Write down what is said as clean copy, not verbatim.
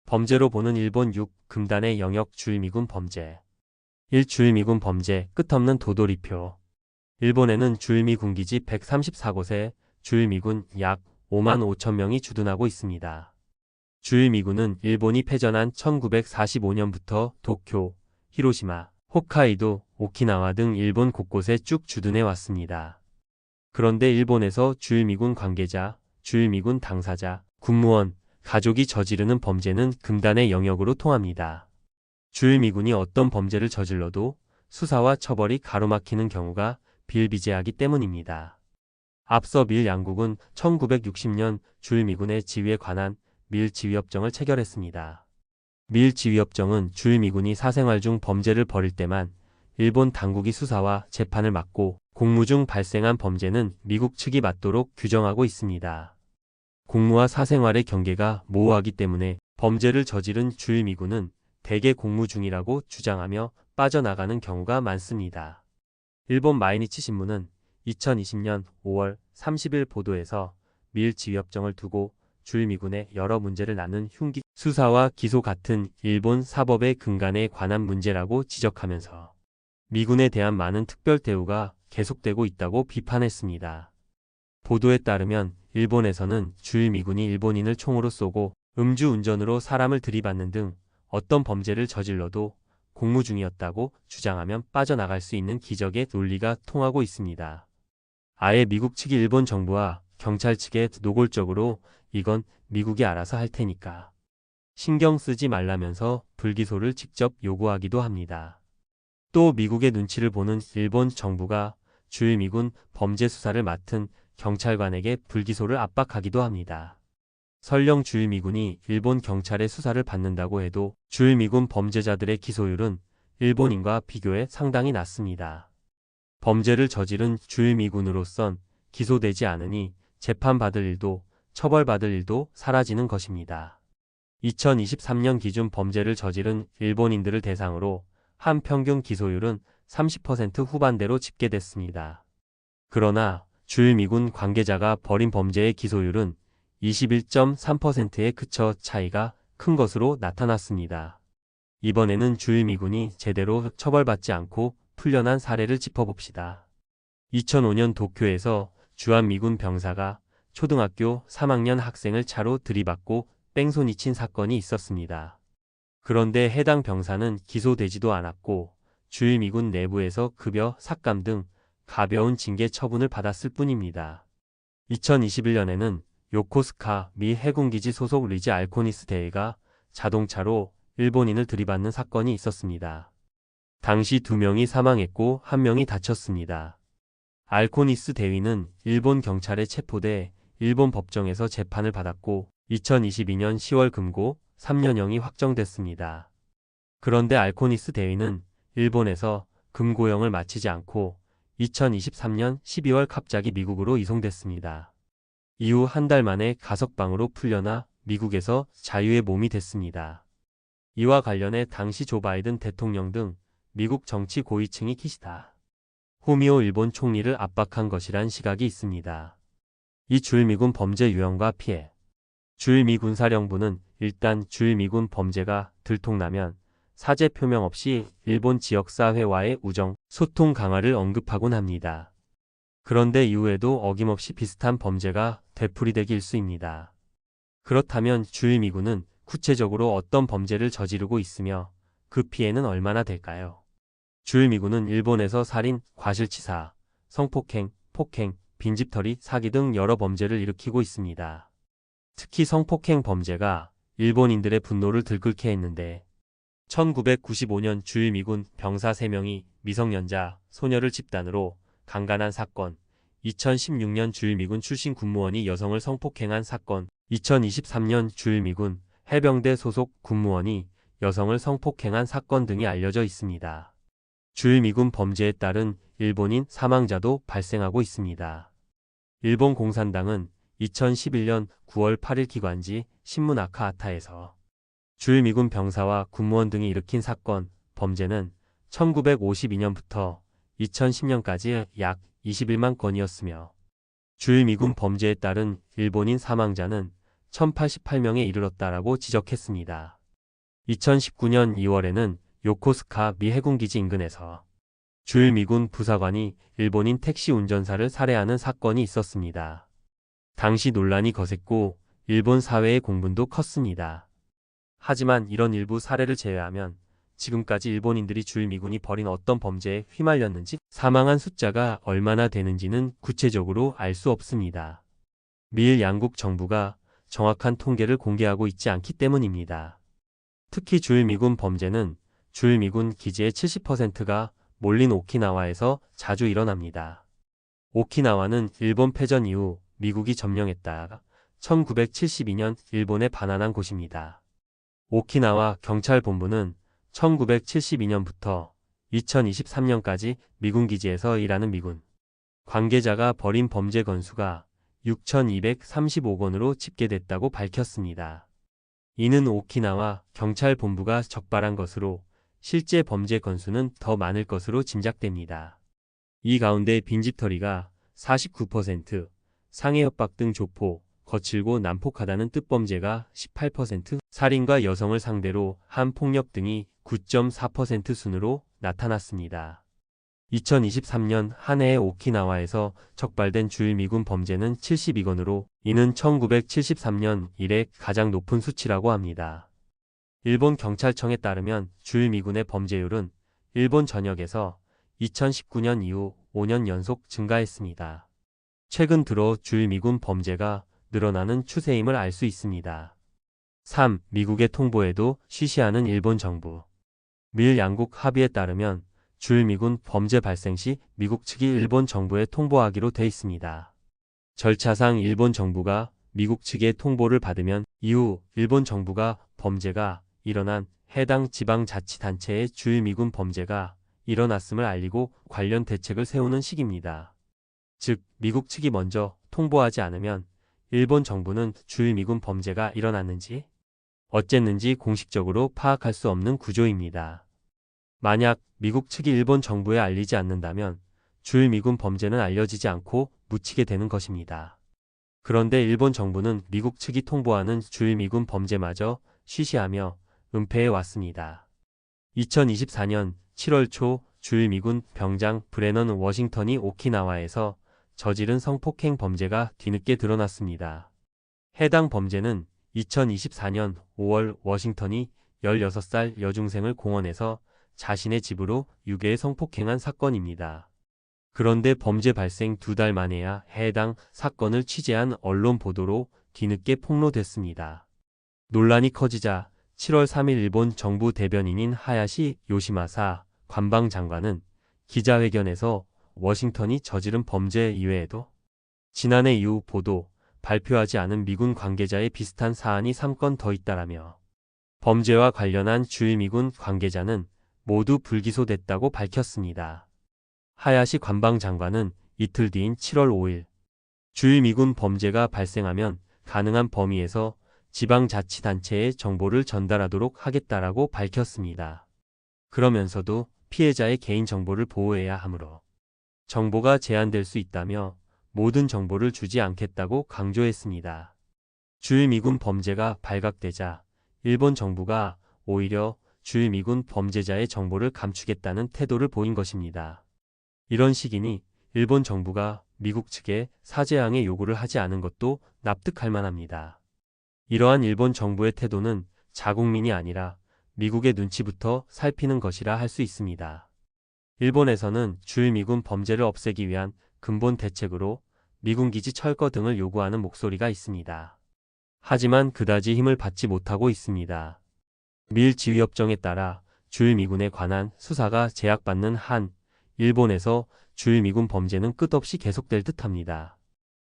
범죄로 보는 일본 6. 금단의 영역 주일미군 범죄. 1. 주일미군 범죄 끝없는 도돌이표. 일본에는 주일미 군기지 134곳에 주일미군 약 5만 5천 명이 주둔하고 있습니다. 주일미군은 일본이 패전한 1945년부터 도쿄, 히로시마, 홋카이도, 오키나와 등 일본 곳곳에 쭉 주둔해 왔습니다. 그런데 일본에서 주일미군 관계자, 주일미군 당사자, 군무원, 가족이 저지르는 범죄는 금단의 영역으로 통합니다. 주일미군이 어떤 범죄를 저질러도 수사와 처벌이 가로막히는 경우가 비일비재하기 때문입니다. 앞서 밀 양국은 1960년 주일미군의 지위에 관한 밀 지위협정을 체결했습니다. 밀 지위협정은 주일미군이 사생활 중 범죄를 벌일 때만 일본 당국이 수사와 재판을 맡고 공무 중 발생한 범죄는 미국 측이 맡도록 규정하고 있습니다. 공무와 사생활의 경계가 모호하기 때문에 범죄를 저지른 주일미군은 대개 공무 중이라고 주장하며 빠져나가는 경우가 많습니다. 일본 마이니치 신문은 2020년 5월 30일 보도에서 밀 지위협정을 두고 주일미군의 여러 문제를 낳는 흉기 수사와 기소 같은 일본 사법의 근간에 관한 문제라고 지적하면서 미군에 대한 많은 특별 대우가 계속되고 있다고 비판했습니다. 보도에 따르면 일본에서는 주일미군이 일본인을 총으로 쏘고 음주운전으로 사람을 들이받는 등 어떤 범죄를 저질러도 공무 중이었다고 주장하면 빠져나갈 수 있는 기적의 논리가 통하고 있습니다. 아예 미국 측이 일본 정부와 경찰 측에 노골적으로 이건 미국이 알아서 할 테니까 신경 쓰지 말라면서 불기소를 직접 요구하기도 합니다. 또 미국의 눈치를 보는 일본 정부가 주일미군 범죄 수사를 맡은 경찰관에게 불기소를 압박하기도 합니다. 설령 주일미군이 일본 경찰의 수사를 받는다고 해도 주일미군 범죄자들의 기소율은 일본인과 비교해 상당히 낮습니다. 범죄를 저지른 주일미군으로선 기소되지 않으니 재판받을 일도 처벌받을 일도 사라지는 것입니다. 2023년 기준 범죄를 저지른 일본인들을 대상으로 한 평균 기소율은 30% 후반대로 집계됐습니다. 그러나 주일미군 관계자가 벌인 범죄의 기소율은 21.3%에 그쳐 차이가 큰 것으로 나타났습니다. 이번에는 주일미군이 제대로 처벌받지 않고 풀려난 사례를 짚어봅시다. 2005년 도쿄에서 주한미군 병사가 초등학교 3학년 학생을 차로 들이받고 뺑소니 친 사건이 있었습니다. 그런데 해당 병사는 기소되지도 않았고 주일미군 내부에서 급여 삭감 등 가벼운 징계 처분을 받았을 뿐입니다. 2021년에는 요코스카 미 해군기지 소속 리즈 알코니스 대위가 자동차로 일본인을 들이받는 사건이 있었습니다. 당시 2명이 사망했고 1명이 다쳤습니다. 알코니스 대위는 일본 경찰에 체포돼 일본 법정에서 재판을 받았고 2022년 10월 금고 3년형이 확정됐습니다. 그런데 알코니스 대위는 일본에서 금고형을 마치지 않고 2023년 12월 갑자기 미국으로 이송됐습니다. 이후 한 달 만에 가석방으로 풀려나 미국에서 자유의 몸이 됐습니다. 이와 관련해 당시 조 바이든 대통령 등 미국 정치 고위층이 키시다 후미오 일본 총리를 압박한 것이란 시각이 있습니다. 이 주일미군 범죄 유형과 피해. 주일미군사령부는 일단 주일미군 범죄가 들통나면 사죄 표명 없이 일본 지역사회와의 우정, 소통 강화를 언급하곤 합니다. 그런데 이후에도 어김없이 비슷한 범죄가 되풀이되기 일쑤입니다. 그렇다면 주일미군은 구체적으로 어떤 범죄를 저지르고 있으며 그 피해는 얼마나 될까요? 주일미군은 일본에서 살인, 과실치사, 성폭행, 폭행, 빈집털이, 사기 등 여러 범죄를 일으키고 있습니다. 특히 성폭행 범죄가 일본인들의 분노를 들끓게 했는데 1995년 주일미군 병사 3명이 미성년자, 소녀를 집단으로 강간한 사건, 2016년 주일미군 출신 군무원이 여성을 성폭행한 사건, 2023년 주일미군 해병대 소속 군무원이 여성을 성폭행한 사건 등이 알려져 있습니다. 주일미군 범죄에 따른 일본인 사망자도 발생하고 있습니다. 일본 공산당은 2011년 9월 8일 기관지 신문 아카하타에서 주일미군 병사와 군무원 등이 일으킨 사건, 범죄는 1952년부터 2010년까지 약 21만 건이었으며 주일미군 범죄에 따른 일본인 사망자는 1088명에 이르렀다라고 지적했습니다. 2019년 2월에는 요코스카 미 해군기지 인근에서 주일미군 부사관이 일본인 택시 운전사를 살해하는 사건이 있었습니다. 당시 논란이 거셌고 일본 사회의 공분도 컸습니다. 하지만 이런 일부 사례를 제외하면 지금까지 일본인들이 주일미군이 벌인 어떤 범죄에 휘말렸는지, 사망한 숫자가 얼마나 되는지는 구체적으로 알 수 없습니다. 미일 양국 정부가 정확한 통계를 공개하고 있지 않기 때문입니다. 특히 주일미군 범죄는 주일미군 기지의 70%가 몰린 오키나와에서 자주 일어납니다. 오키나와는 일본 패전 이후 미국이 점령했다가 1972년 일본에 반환한 곳입니다. 오키나와 경찰본부는 1972년부터 2023년까지 미군 기지에서 일하는 미군 관계자가 벌인 범죄 건수가 6,235건으로 집계됐다고 밝혔습니다. 이는 오키나와 경찰본부가 적발한 것으로 실제 범죄 건수는 더 많을 것으로 짐작됩니다. 이 가운데 빈집털이가 49%, 상해 협박 등 조포, 거칠고 난폭하다는 뜻범죄가 18%, 살인과 여성을 상대로 한 폭력 등이 9.4% 순으로 나타났습니다. 2023년 한 해에 오키나와에서 적발된 주일미군 범죄는 72건으로 이는 1973년 이래 가장 높은 수치라고 합니다. 일본 경찰청에 따르면 주일미군의 범죄율은 일본 전역에서 2019년 이후 5년 연속 증가했습니다. 최근 들어 주일미군 범죄가 늘어나는 추세임을 알 수 있습니다. 3. 미국의 통보에도 쉬쉬하는 일본 정부. 미일 양국 합의에 따르면 주일미군 범죄 발생 시 미국 측이 일본 정부에 통보하기로 돼 있습니다. 절차상 일본 정부가 미국 측의 통보를 받으면 이후 일본 정부가 범죄가 일어난 해당 지방자치단체에 주일미군 범죄가 일어났음을 알리고 관련 대책을 세우는 시기입니다. 즉, 미국 측이 먼저 통보하지 않으면 일본 정부는 주일미군 범죄가 일어났는지 어쨌는지 공식적으로 파악할 수 없는 구조입니다. 만약 미국 측이 일본 정부에 알리지 않는다면 주일미군 범죄는 알려지지 않고 묻히게 되는 것입니다. 그런데 일본 정부는 미국 측이 통보하는 주일미군 범죄마저 쉬쉬하며 은폐해 왔습니다. 2024년 7월 초 주일미군 병장 브레넌 워싱턴이 오키나와에서 저지른 성폭행 범죄가 뒤늦게 드러났습니다. 해당 범죄는 2024년 5월 워싱턴이 16살 여중생을 공원에서 자신의 집으로 유괴해 성폭행한 사건입니다. 그런데 범죄 발생 2달 만에야 해당 사건을 취재한 언론 보도로 뒤늦게 폭로됐습니다. 논란이 커지자 7월 3일 일본 정부 대변인인 하야시 요시마사 관방장관은 기자회견에서 워싱턴이 저지른 범죄 이외에도 지난해 이후 보도, 발표하지 않은 미군 관계자의 비슷한 사안이 3건 더 있다라며 범죄와 관련한 주일미군 관계자는 모두 불기소됐다고 밝혔습니다. 하야시 관방장관은 이틀 뒤인 7월 5일 주일미군 범죄가 발생하면 가능한 범위에서 지방자치단체에 정보를 전달하도록 하겠다라고 밝혔습니다. 그러면서도 피해자의 개인정보를 보호해야 하므로 정보가 제한될 수 있다며 모든 정보를 주지 않겠다고 강조했습니다. 주일미군 범죄가 발각되자 일본 정부가 오히려 주일미군 범죄자의 정보를 감추겠다는 태도를 보인 것입니다. 이런 시기니 일본 정부가 미국 측에 사죄항의 요구를 하지 않은 것도 납득할 만합니다. 이러한 일본 정부의 태도는 자국민이 아니라 미국의 눈치부터 살피는 것이라 할 수 있습니다. 일본에서는 주일미군 범죄를 없애기 위한 근본 대책으로 미군 기지 철거 등을 요구하는 목소리가 있습니다. 하지만 그다지 힘을 받지 못하고 있습니다. 미일 지휘협정에 따라 주일미군에 관한 수사가 제약받는 한 일본에서 주일미군 범죄는 끝없이 계속될 듯합니다.